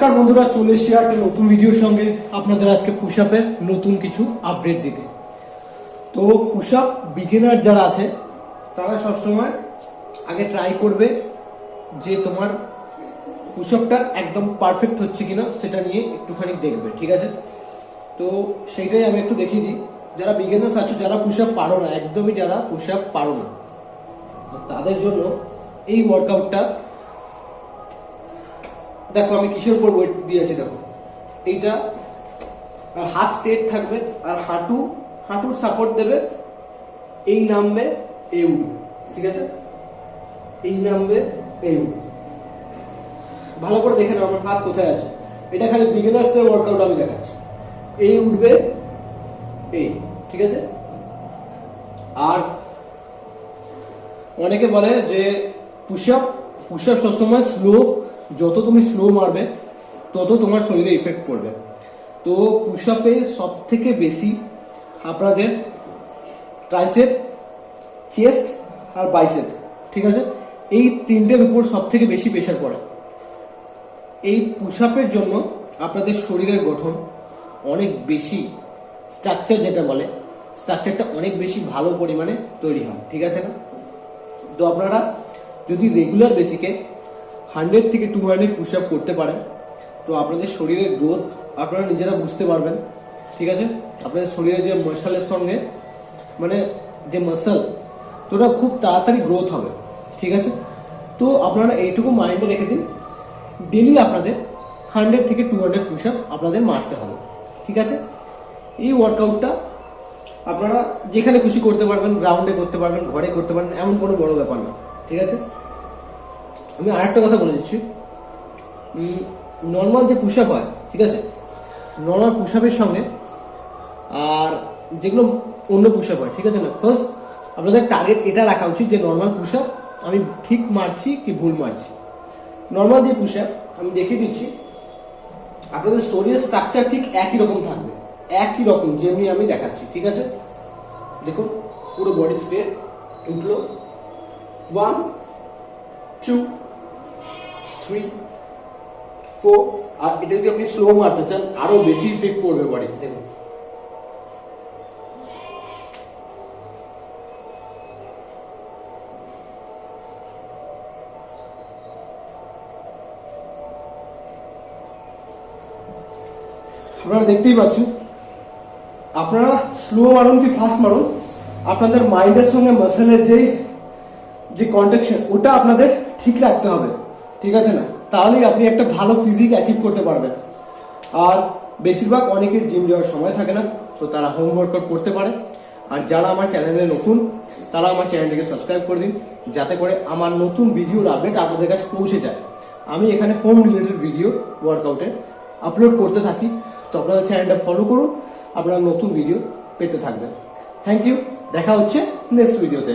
নমস্কার বন্ধুরা, চলে এসেছি একটা নতুন ভিডিওর সঙ্গে আপনাদের আজকে পুশ আপের নতুন কিছু আপডেট দিতে। তো পুশ আপ বিগিনার যারা আছে তারা সবসময় আগে ট্রাই করবে যে তোমার পুশ আপটা একদম পারফেক্ট হচ্ছে কিনা সেটা নিয়ে একটুখানি দেখবে, ঠিক আছে? তো সেইটাই আমি একটু দেখিয়ে দিই। যারা বিগিনার্স আছো, যারা পুশ আপ পারো না, একদমই যারা পুশ আপ পারো না, তাদের জন্য এই ওয়ার্কআউটটা দেখো আমি কিসের উপর ওয়েট দিয়েছি। দেখো এইটা হাত স্ট্রেট থাকবে আর হাঁটুর সাপোর্ট দেবে, এই নামবে এই উঠবে, ঠিক আছে? এই নামবে এই উঠবে। ভালো করে দেখে নাও আমার হাত কোথায় আছে। এটা খালি বিগিনার্সদের ওয়ার্কআউট আমি দেখাচ্ছি। এই উঠবে এই, ঠিক আছে? আর অনেকে বলে যে পুশ আপ সবসময় স্লো, যত তুমি স্লো মারবে তত তোমার শরীরে ইফেক্ট পড়বে। তো পুশ আপে সব থেকে বেশি আপনাদের ট্রাইসেপ, চেস্ট আর বাইসেপ, ঠিক আছে, এই তিনটের উপর সব থেকে বেশি প্রেশার পড়ে। এই পুশ আপের জন্য আপনাদের শরীরের গঠন অনেক বেশি, স্ট্রাকচার যেটা বলে, স্ট্রাকচারটা অনেক বেশি ভালো পরিমাণে তৈরি হয়, ঠিক আছে না? তো আপনারা যদি রেগুলার বেসিকে 100 থেকে 200 পুশ আপ করতে পারেন তো আপনাদের শরীরের গ্রোথ আপনারা নিজেরা বুঝতে পারবেন, ঠিক আছে? আপনাদের শরীরে যে মাসলের সঙ্গে, মানে যে মাসল, তো ওটা খুব তাড়াতাড়ি গ্রোথ হবে, ঠিক আছে? তো আপনারা এইটুকু মাইন্ডে রেখে দিন, ডেলি আপনাদের 100 থেকে 200 পুশ আপ আপনাদের মারতে হবে, ঠিক আছে? এই ওয়ার্কআউটটা আপনারা যেখানে খুশি করতে পারবেন, গ্রাউন্ডে করতে পারবেন, ঘরে করতে পারবেন, এমন কোনো বড় ব্যাপার না, ঠিক আছে? আমি আরেকটা কথা বলে দিচ্ছি, নর্মাল যে পুশ আপ হয়, ঠিক আছে, নর্মাল পুশ আপের সঙ্গে আর যেগুলো অন্য পুশ আপ হয়, ঠিক আছে না, ফার্স্ট আপনাদের টার্গেট এটা রাখা উচিত যে নর্মাল পুশ আপ আমি ঠিক মারছি কি ভুল মারছি। নর্মাল যে পুশ আপ আমি দেখিয়ে দিচ্ছি, আপনাদের শরীরের স্ট্রাকচার ঠিক একই রকম থাকবে, একই রকম যেমনি আমি দেখাচ্ছি, ঠিক আছে? দেখুন পুরো বডি স্ট্রেট উঠলো, 1 2 3 4। আর এটা যদি আপনি স্লো মারতে চান আরো বেশি ইফেক্ট পড়বে বডিতে। দেখুন আপনারা দেখতেই পাচ্ছেন, আপনারা স্লো মারুন কি ফাস্ট মারুন, আপনাদের মাইন্ডের সঙ্গে মাসেলের যে কন্ট্রাকশন ওটা আপনাদের ঠিক রাখতে হবে, ঠিক আছে না? তাহলেই আপনি একটা ভালো ফিজিক অ্যাচিভ করতে পারবেন। আর বেশিরভাগ অনেকের জিম যাওয়ার সময় থাকে না, তো তারা হোম ওয়ার্কআউট করতে পারে। আর যারা আমার চ্যানেলে নতুন তারা আমার চ্যানেলটিকে সাবস্ক্রাইব করে দিন, যাতে করে আমার নতুন ভিডিওর আপডেট আপনাদের কাছে পৌঁছে যায়। আমি এখানে হোম রিলেটেড ভিডিও ওয়ার্কআউটে আপলোড করতে থাকি, তো আপনারা চ্যানেলটা ফলো করুন, আপনারা নতুন ভিডিও পেতে থাকবেন। থ্যাংক ইউ, দেখা হচ্ছে নেক্সট ভিডিওতে।